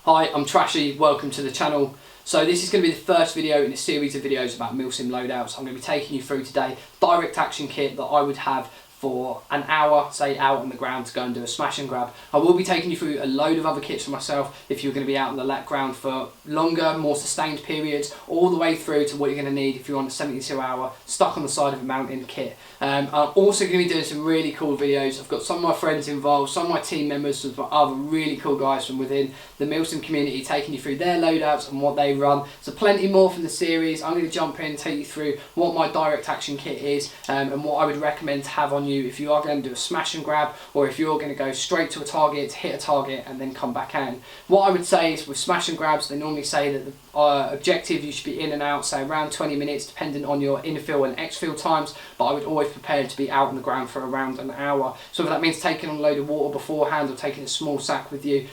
Hi, I'm Trashy, welcome to the channel. So this is going to be the first video in a series of videos about Milsim Loadouts. I'm going to be taking you through today direct action kit that I would have for an hour, say out on the ground to go and do a smash and grab. I will be taking you through a load of other kits for myself if you're going to be out on the let ground for longer, more sustained periods, all the way through to what you're going to need if you're on a 72-hour stuck on the side of a mountain kit. I'm also going to be doing some really cool videos. I've got some of my friends involved, some of my team members, some other really cool guys from within the Milsim community taking you through their loadouts and what they run. So plenty more from the series. I'm going to jump in and take you through what my direct action kit is and what I would recommend to have on you if you are going to do a smash and grab, or if you're going to go straight to a target, hit a target and then come back in. What I would say is with smash and grabs, they normally say that the objective you should be in and out, say around 20 minutes depending on your infill and exfil times, but I would always prepare to be out on the ground for around an hour. So if that means taking on a load of water beforehand or taking a small sack with you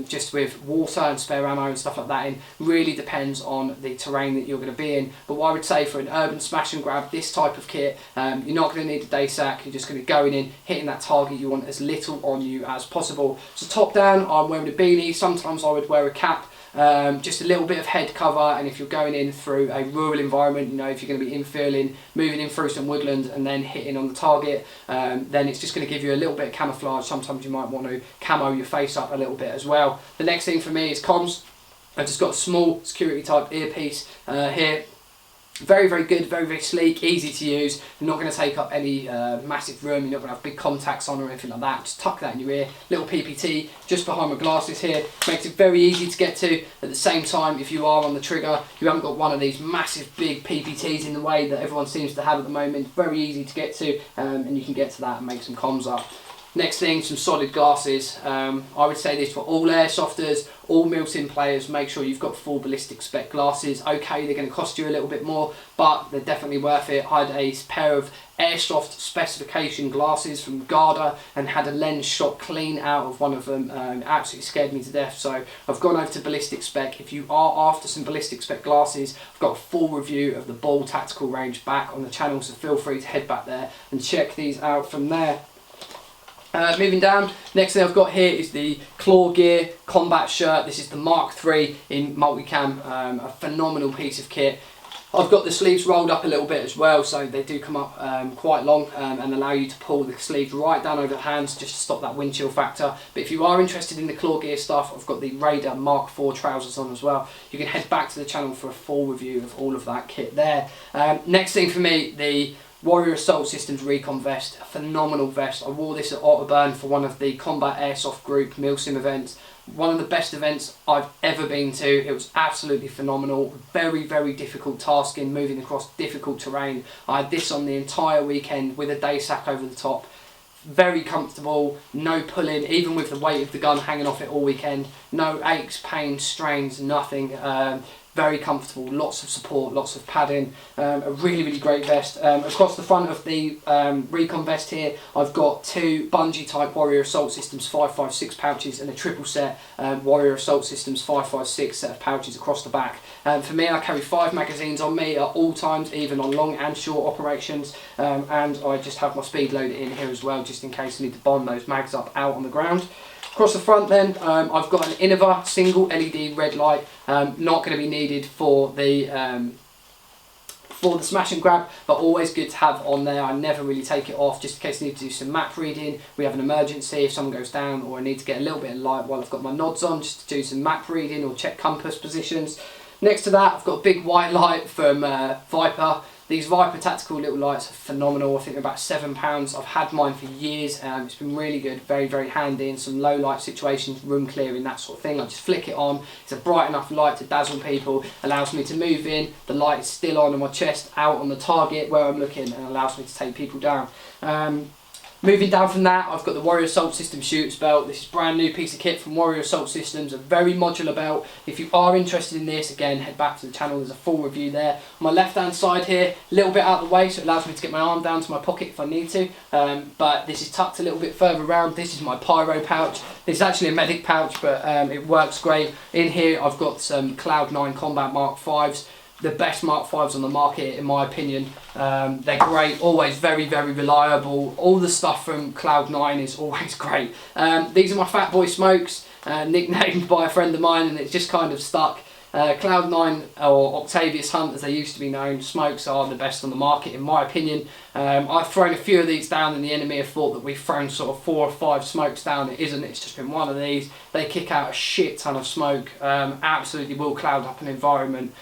just with water and spare ammo and stuff like that in, really depends on the terrain that you're going to be in. But what I would say for an urban smash and grab, this type of kit, you're not going to need a day sack, you're just going to be going in, hitting that target. You want as little on you as possible. So top down, I'm wearing a beanie, sometimes I would wear a cap, just a little bit of head cover, and if you're going in through a rural environment, you know, if you're going to be infilling, moving in through some woodland and then hitting on the target, then it's just going to give you a little bit of camouflage. Sometimes you might want to camo your face up a little bit as well. The next thing for me is comms. I've just got a small security type earpiece here. Very, very good, very, very sleek, easy to use. You're not going to take up any massive room, you're not going to have big contacts on or anything like that. Just tuck that in your ear. Little PPT just behind my glasses here. Makes it very easy to get to. At the same time, if you are on the trigger, you haven't got one of these massive big PPTs in the way that everyone seems to have at the moment. Very easy to get to, and you can get to that and make some comms up. Next thing, some solid glasses. I would say this for all airsofters, all Milsim players. Make sure you've got full ballistic spec glasses. Okay, they're going to cost you a little bit more, but they're definitely worth it. I had a pair of Airsoft specification glasses from Garda and had a lens shot clean out of one of them. Absolutely scared me to death. So I've gone over to ballistic spec. If you are after some ballistic spec glasses, I've got a full review of the Bolle Tactical range back on the channel, so feel free to head back there and check these out from there. Moving down, next thing I've got here is the Clawgear combat shirt. This is the Mark III in Multicam, a phenomenal piece of kit. I've got the sleeves rolled up a little bit as well, so they do come up quite long and allow you to pull the sleeves right down over the hands just to stop that wind chill factor. But if you are interested in the Clawgear stuff, I've got the Raider Mark IV trousers on as well. You can head back to the channel for a full review of all of that kit there. Next thing for me, the Warrior Assault Systems Recon vest, a phenomenal vest. I wore this at Otterburn for one of the Combat Airsoft Group Milsim events. One of the best events I've ever been to. It was absolutely phenomenal. Very, very difficult tasking, moving across difficult terrain. I had this on the entire weekend with a day sack over the top. Very comfortable, no pulling, even with the weight of the gun hanging off it all weekend. No aches, pains, strains, nothing. Very comfortable, lots of support, lots of padding, a really, really great vest. Across the front of the Recon vest here, I've got two bungee type Warrior Assault Systems 556 pouches and a triple set Warrior Assault Systems 556 set of pouches across the back. For me, I carry 5 magazines on me at all times, even on long and short operations, and I just have my speed loader in here as well, just in case I need to bond those mags up out on the ground. Across the front then, I've got an Inova single LED red light, not going to be needed for the smash and grab, but always good to have on there. I never really take it off, just in case I need to do some map reading. We have an emergency if someone goes down, or I need to get a little bit of light while I've got my nods on, just to do some map reading or check compass positions. Next to that, I've got a big white light from Viper. These Viper tactical little lights are phenomenal. I think they're about £7. I've had mine for years. It's been really good, very, very handy in some low light situations, room clearing, that sort of thing. I just flick it on. It's a bright enough light to dazzle people. Allows me to move in. The light is still on my chest, out on the target where I'm looking, and allows me to take people down. Moving down from that, I've got the Warrior Assault Systems shooter's belt. This is a brand new piece of kit from Warrior Assault Systems, a very modular belt. If you are interested in this, again, head back to the channel, there's a full review there. On my left hand side here, a little bit out of the way, so it allows me to get my arm down to my pocket if I need to, but this is tucked a little bit further around. This is my pyro pouch. This is actually a medic pouch, but it works great. In here I've got some Cloud 9 Combat Mark 5s. the best Mark 5s on the market in my opinion. They're great, always very reliable. All the stuff from Cloud9 is always great. These are my Fat Boy smokes, nicknamed by a friend of mine, and it's just kind of stuck. Cloud9 or Octavius Hunt as they used to be known, smokes are the best on the market in my opinion. I've thrown a few of these down and the enemy have thought that we've thrown sort of 4 or 5 smokes down. It isn't, it's just been one of these. They kick out a shit ton of smoke, absolutely will cloud up an environment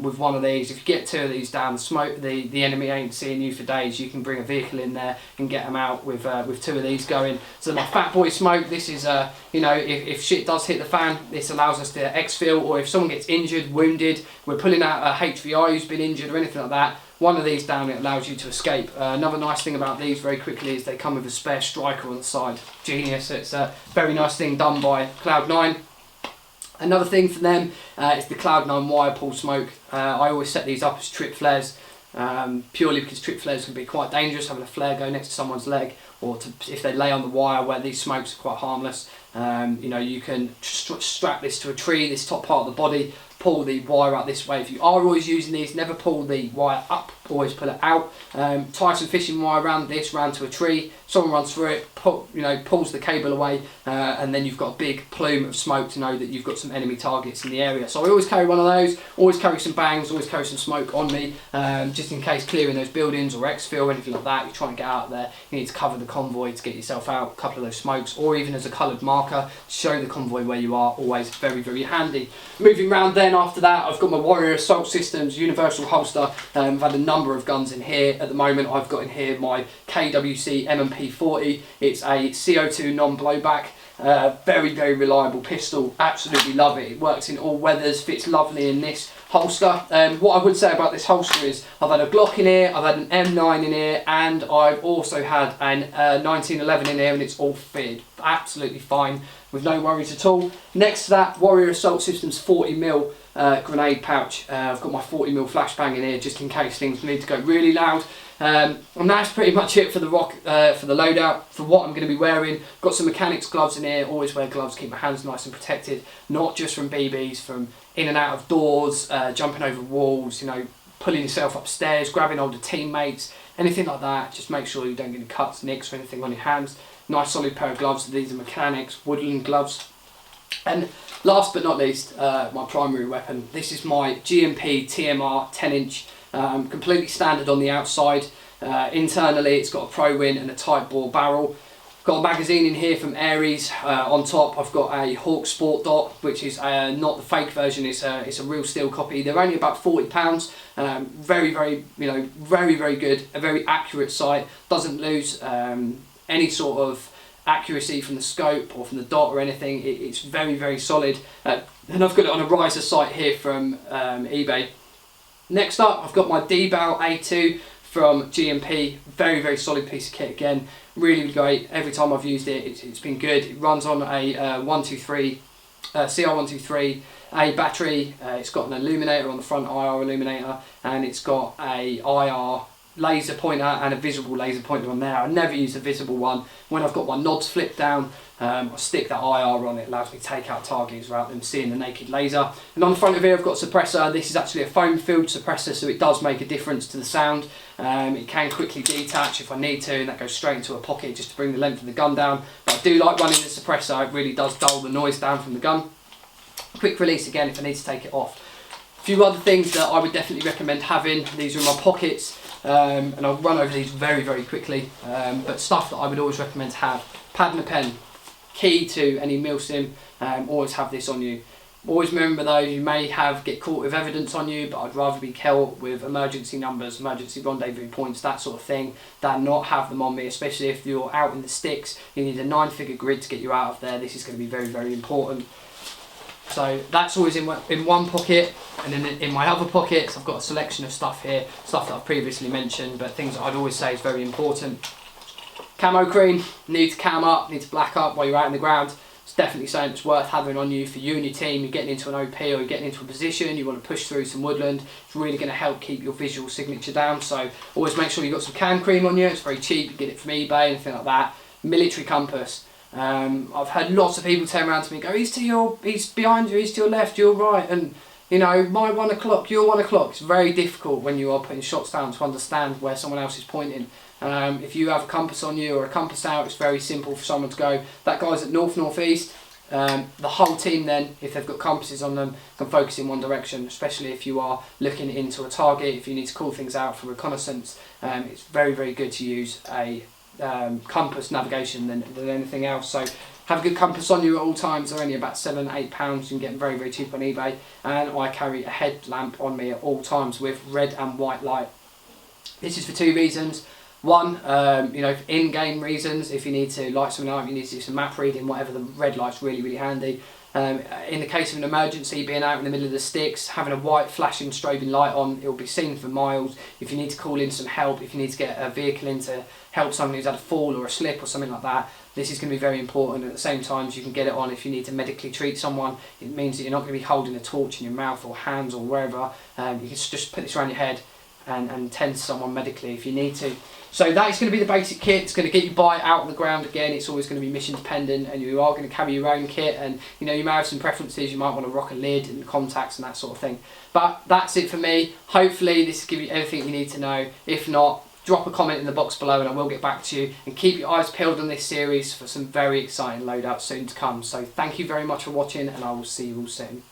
with one of these. If you get 2 of these down, the enemy ain't seeing you for days. You can bring a vehicle in there and get them out with 2 of these going. So my Fat Boy smoke, this is, you know, if shit does hit the fan, this allows us to exfil, or if someone gets injured, wounded, we're pulling out a HVI who's been injured or anything like that, one of these down, it allows you to escape. Another nice thing about these very quickly is they come with a spare striker on the side. Genius. It's a very nice thing done by Cloud9. Another thing for them is the Cloud9 wire pull smoke. I always set these up as trip flares, purely because trip flares can be quite dangerous, having a flare go next to someone's leg, or if they lay on the wire where these smokes are quite harmless. You know, you can strap this to a tree, this top part of the body, pull the wire out this way. If you are always using these, never pull the wire up, always pull it out. Tie some fishing wire around this, round to a tree, someone runs through it, pulls the cable away, and then you've got a big plume of smoke to know that you've got some enemy targets in the area. So I always carry one of those, always carry some bangs, always carry some smoke on me, just in case clearing those buildings or exfil or anything like that. You're trying to get out there, you need to cover the convoy to get yourself out, a couple of those smokes, or even as a coloured marker to show the convoy where you are, always very handy. Moving round then after that, I've got my Warrior Assault Systems universal holster. I've had a number of guns in here. At the moment I've got in here my KWC MMP40. It's a CO2 non-blowback. Very reliable pistol, absolutely love it. It works in all weathers, fits lovely in this holster. What I would say about this holster is I've had a Glock in here, I've had an M9 in here, and I've also had an 1911 in here, and it's all fitted absolutely fine with no worries at all. Next to that, Warrior Assault Systems 40mm grenade pouch. I've got my 40mm flashbang in here just in case things need to go really loud. And that's pretty much it for the loadout. For what I'm going to be wearing, got some Mechanix gloves in here. Always wear gloves, keep my hands nice and protected, not just from BBs, from in and out of doors, jumping over walls, you know, pulling yourself upstairs, grabbing older teammates, anything like that. Just make sure you don't get any cuts, nicks or anything on your hands. Nice solid pair of gloves. These are Mechanix woodland gloves. And last but not least, my primary weapon. This is my G&P TMR 10-inch, completely standard on the outside. Internally, it's got a pro win and a tight bore barrel. Got a magazine in here from Aries. On top, I've got a Hawke Sport Dot, which is not the fake version. It's a real steel copy. They're only about £40. Very good. A very accurate sight. Doesn't lose any sort of accuracy from the scope or from the dot or anything. It's very solid. And I've got it on a riser sight here from eBay. Next up, I've got my Dbala2 from G&P. Very solid piece of kit again. Really great. Every time I've used it, it's been good. It runs on a CR123 A battery. It's got an illuminator on the front, IR illuminator, and it's got a IR laser pointer and a visible laser pointer on there. I never use a visible one. When I've got my nods flipped down, I stick that IR on. It allows me to take out targets without them seeing the naked laser. And on the front of here I've got a suppressor. This is actually a foam filled suppressor, so it does make a difference to the sound. It can quickly detach if I need to, and that goes straight into a pocket just to bring the length of the gun down. But I do like running the suppressor. It really does dull the noise down from the gun. Quick release again if I need to take it off. A few other things that I would definitely recommend having. These are in my pockets. And I'll run over these very quickly, but stuff that I would always recommend to have: pad and a pen, key to any Milsim. Always have this on you. Always remember though, you may get caught with evidence on you, but I'd rather be caught with emergency numbers, emergency rendezvous points, that sort of thing, than not have them on me, especially if you're out in the sticks. You need a 9-figure grid to get you out of there. This is going to be very important. So that's always in one pocket, and then in my other pockets I've got a selection of stuff here, stuff that I've previously mentioned, but things that I'd always say is very important. Camo cream, need to cam up, need to black up while you're out in the ground. It's definitely something that's worth having on you for you and your team. You're getting into an OP or you're getting into a position, you want to push through some woodland. It's really going to help keep your visual signature down, so always make sure you've got some cam cream on you. It's very cheap, you get it from eBay, anything like that. Military compass. I've had lots of people turn around to me and go, he's behind you, he's to your left, you're right, and You know, my 1 o'clock, your 1 o'clock. It's very difficult when you are putting shots down to understand where someone else is pointing. If you have a compass on you or a compass out, it's very simple for someone to go, that guy's at north, northeast. The whole team then, if they've got compasses on them, can focus in one direction, especially if you are looking into a target, if you need to call things out for reconnaissance. It's very, very good to use a compass navigation than anything else. So have a good compass on you at all times. They're only about £7-8. You can get them very, very cheap on eBay. And I carry a headlamp on me at all times with red and white light. This is for 2 reasons. One, you know, in-game reasons. If you need to light something up, you need to do some map reading, whatever, the red light's really, really handy. In the case of an emergency, being out in the middle of the sticks, having a white flashing strobing light on, it will be seen for miles. If you need to call in some help, if you need to get a vehicle in to help someone who's had a fall or a slip or something like that, this is going to be very important. At the same time, you can get it on if you need to medically treat someone. It means that you're not going to be holding a torch in your mouth or hands or wherever. You can just put this around your head and tend to someone medically if you need to. So that is going to be the basic kit. It's going to get you by out on the ground. Again, it's always going to be mission dependent, and you are going to carry your own kit, and you know, you may have some preferences. You might want to rock a lid and contacts and that sort of thing. But that's it for me. Hopefully this will give you everything you need to know. If not, drop a comment in the box below and I will get back to you, and keep your eyes peeled on this series for some very exciting loadouts soon to come. So thank you very much for watching, and I will see you all soon.